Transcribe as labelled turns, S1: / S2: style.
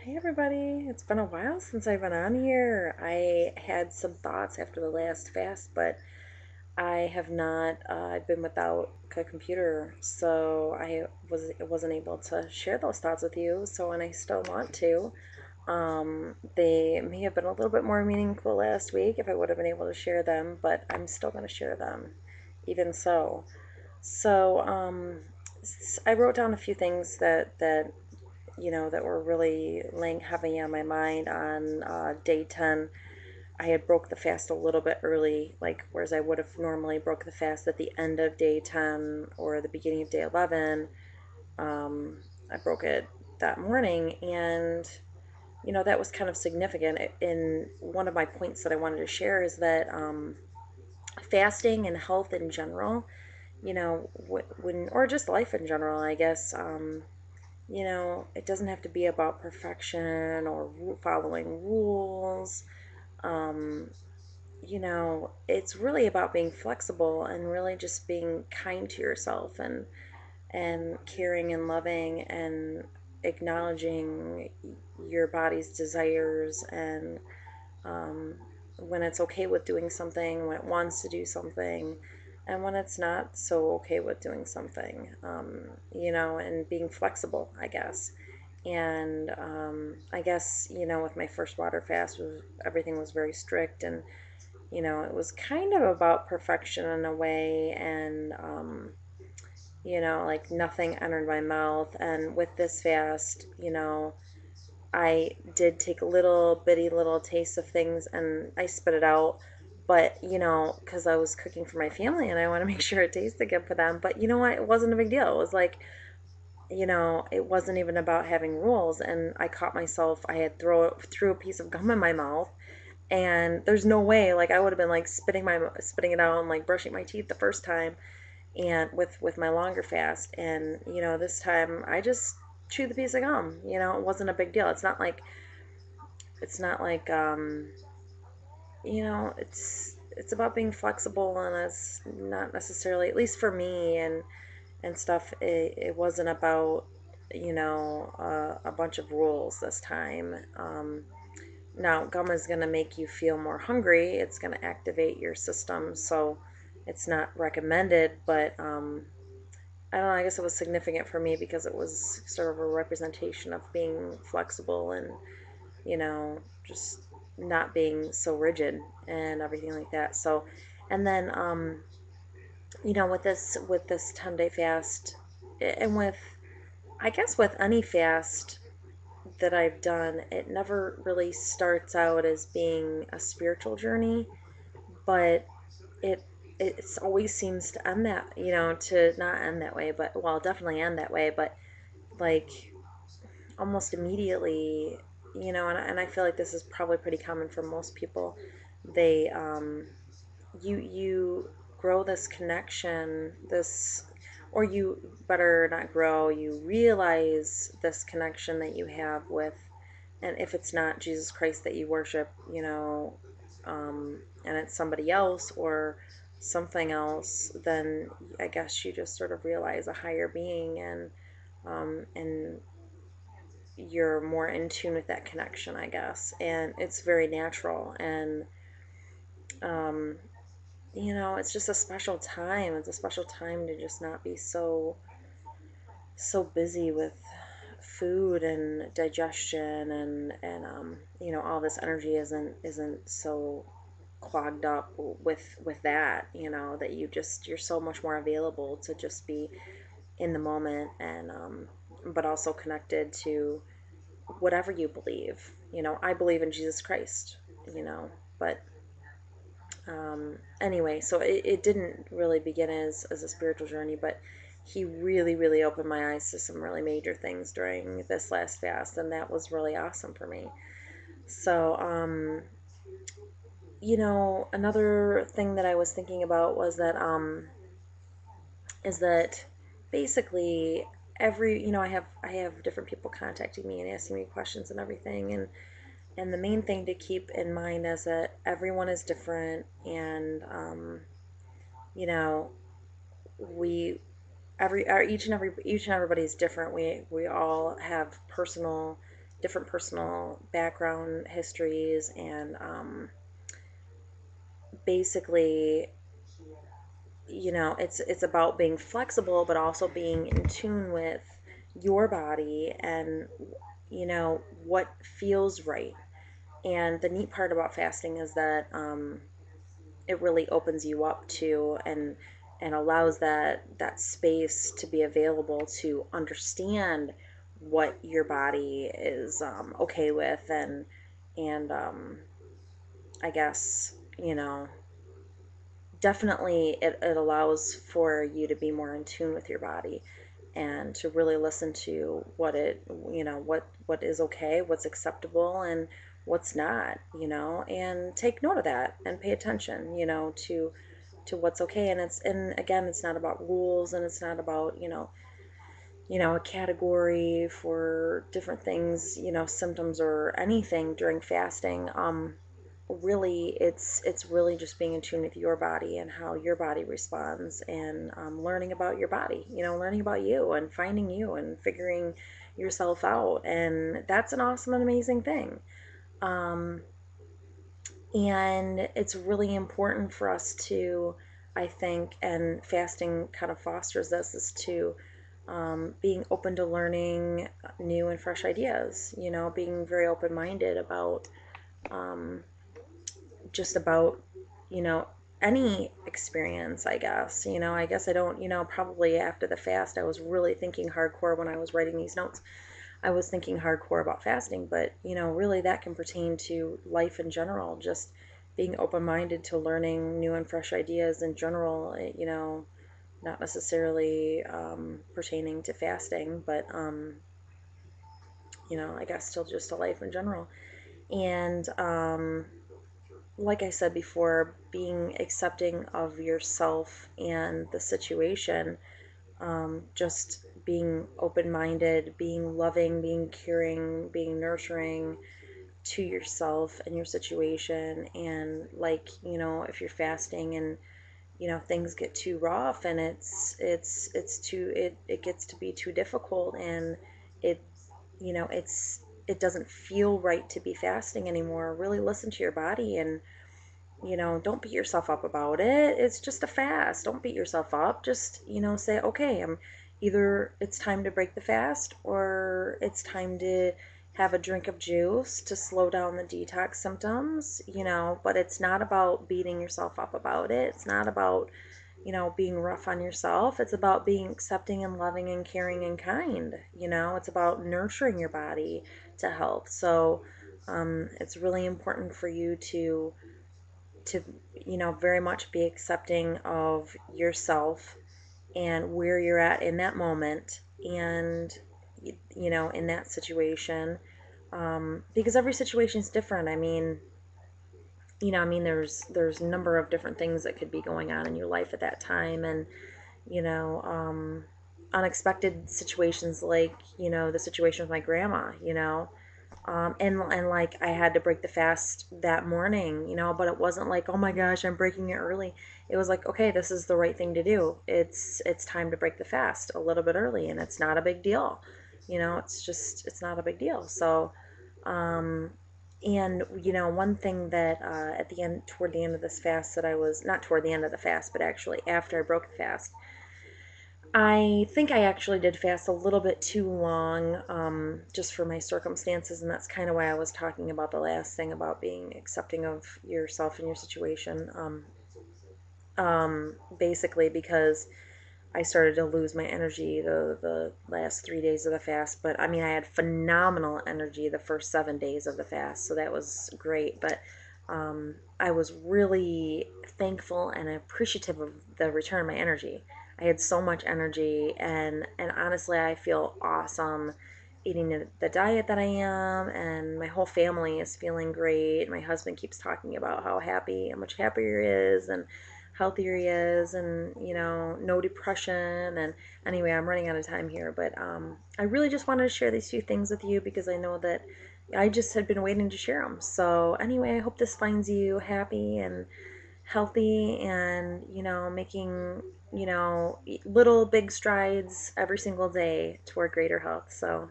S1: Hey everybody, it's been a while since I've been on here. I had some thoughts after the last fast, but I have not. I've been without a computer, so I wasn't able to share those thoughts with you. So, and I still want to. They may have been a little bit more meaningful last week if I would have been able to share them, but I'm still going to share them, even so. So, I wrote down a few things that were really laying heavy on my mind on day 10. I had broke the fast a little bit early, like whereas I would have normally broke the fast at the end of day 10 or the beginning of day 11. I broke it that morning, and that was kind of significant. In one of my points that I wanted to share is that fasting and health in general, when or just life in general, I guess. It doesn't have to be about perfection or following rules. Um, it's really about being flexible and really just being kind to yourself and caring and loving and acknowledging your body's desires and um, when it's okay with doing something, when it wants to do something, and when it's not so okay with doing something, and being flexible, I guess. And I guess, with my first water fast, everything was very strict, and, it was kind of about perfection in a way, and, like nothing entered my mouth. And with this fast, I did take little bitty little tastes of things and I spit it out. But, because I was cooking for my family and I want to make sure it tasted good for them. But you know what? It wasn't a big deal. It was like, it wasn't even about having rules. And I caught myself, I had threw a piece of gum in my mouth. And there's no way, like I would have been like spitting it out and like brushing my teeth the first time, and with my longer fast. And this time I just chewed the piece of gum. It wasn't a big deal. It's not like it's about being flexible, and it's not necessarily, at least for me and stuff, it wasn't about a bunch of rules this time. Now gum is going to make you feel more hungry. It's going to activate your system, so it's not recommended, but I don't know, I guess it was significant for me because it was sort of a representation of being flexible and, just not being so rigid and everything like that. So, and then, with this 10-day fast, and I guess with any fast that I've done, it never really starts out as being a spiritual journey, but it it always seems to end that, to not end that way, but well, definitely end that way, but like almost immediately, and I feel like this is probably pretty common for most people. They you grow this connection, or you better not grow, you realize this connection that you have with, and if it's not Jesus Christ that you worship, and it's somebody else or something else, then I guess you just sort of realize a higher being, and you're more in tune with that connection, I guess. And it's very natural. And, um, it's just a special time. It's a special time to just not be so busy with food and digestion, and all this energy isn't so clogged up with that, that you're so much more available to just be in the moment, and but also connected to whatever you believe. I believe in Jesus Christ, but anyway, so it didn't really begin as a spiritual journey, but he really, really opened my eyes to some really major things during this last fast, and that was really awesome for me. So, another thing that I was thinking about was that is that basically I have different people contacting me and asking me questions and everything, and the main thing to keep in mind is that everyone is different, and you know we each and everybody is different. We all have personal different personal background histories, and basically, it's about being flexible, but also being in tune with your body and what feels right. And the neat part about fasting is that it really opens you up to and allows that space to be available to understand what your body is okay with, and I guess definitely it allows for you to be more in tune with your body and to really listen to what is okay, what's acceptable, and what's not, and take note of that and pay attention, to what's okay. And again, it's not about rules, and it's not about a category for different things, symptoms or anything during fasting. Really, it's really just being in tune with your body and how your body responds, and learning about your body, learning about you and finding you and figuring yourself out. And that's an awesome and amazing thing. Um, and it's really important for us to, I think, and fasting kind of fosters this, is to being open to learning new and fresh ideas, being very open minded about um, just about, you know, any experience, I guess. I guess I don't, probably after the fast, I was really thinking hardcore when I was writing these notes. I was thinking hardcore about fasting, but, really that can pertain to life in general, just being open minded to learning new and fresh ideas in general, not necessarily pertaining to fasting, but, I guess still just to life in general. And, like I said before, being accepting of yourself and the situation, just being open minded, being loving, being caring, being nurturing to yourself and your situation. And, like, if you're fasting and things get too rough and it gets to be too difficult, and it it doesn't feel right to be fasting anymore, really listen to your body. And don't beat yourself up about it. It's just a fast. Don't beat yourself up. Just, say, okay, either it's time to break the fast, or it's time to have a drink of juice to slow down the detox symptoms, but it's not about beating yourself up about it. It's not about, being rough on yourself. It's about being accepting and loving and caring and kind. It's about nurturing your body to health. So, it's really important for you to very much be accepting of yourself and where you're at in that moment, and in that situation, because every situation is different. I mean, there's a number of different things that could be going on in your life at that time. And you know um, unexpected situations, like the situation with my grandma, and like I had to break the fast that morning, but it wasn't like, oh my gosh, I'm breaking it early. It was like, okay, this is the right thing to do. It's time to break the fast a little bit early, and it's not a big deal. It's not a big deal. So, um, and one thing that at the end, toward the end of this fast, that I was not toward the end of the fast, but actually after I broke the fast, I think I actually did fast a little bit too long, just for my circumstances, and that's kind of why I was talking about the last thing about being accepting of yourself and your situation. Basically, because I started to lose my energy the last 3 days of the fast. But I mean, I had phenomenal energy the first 7 days of the fast, so that was great. But I was really thankful and appreciative of the return of my energy. I had so much energy, and honestly, I feel awesome eating the diet that I am, and my whole family is feeling great. My husband keeps talking about how much happier he is, and healthier he is, and no depression. And anyway, I'm running out of time here, but I really just wanted to share these few things with you because I know that I just had been waiting to share them. So anyway, I hope this finds you happy and healthy, and making little big strides every single day toward greater health. So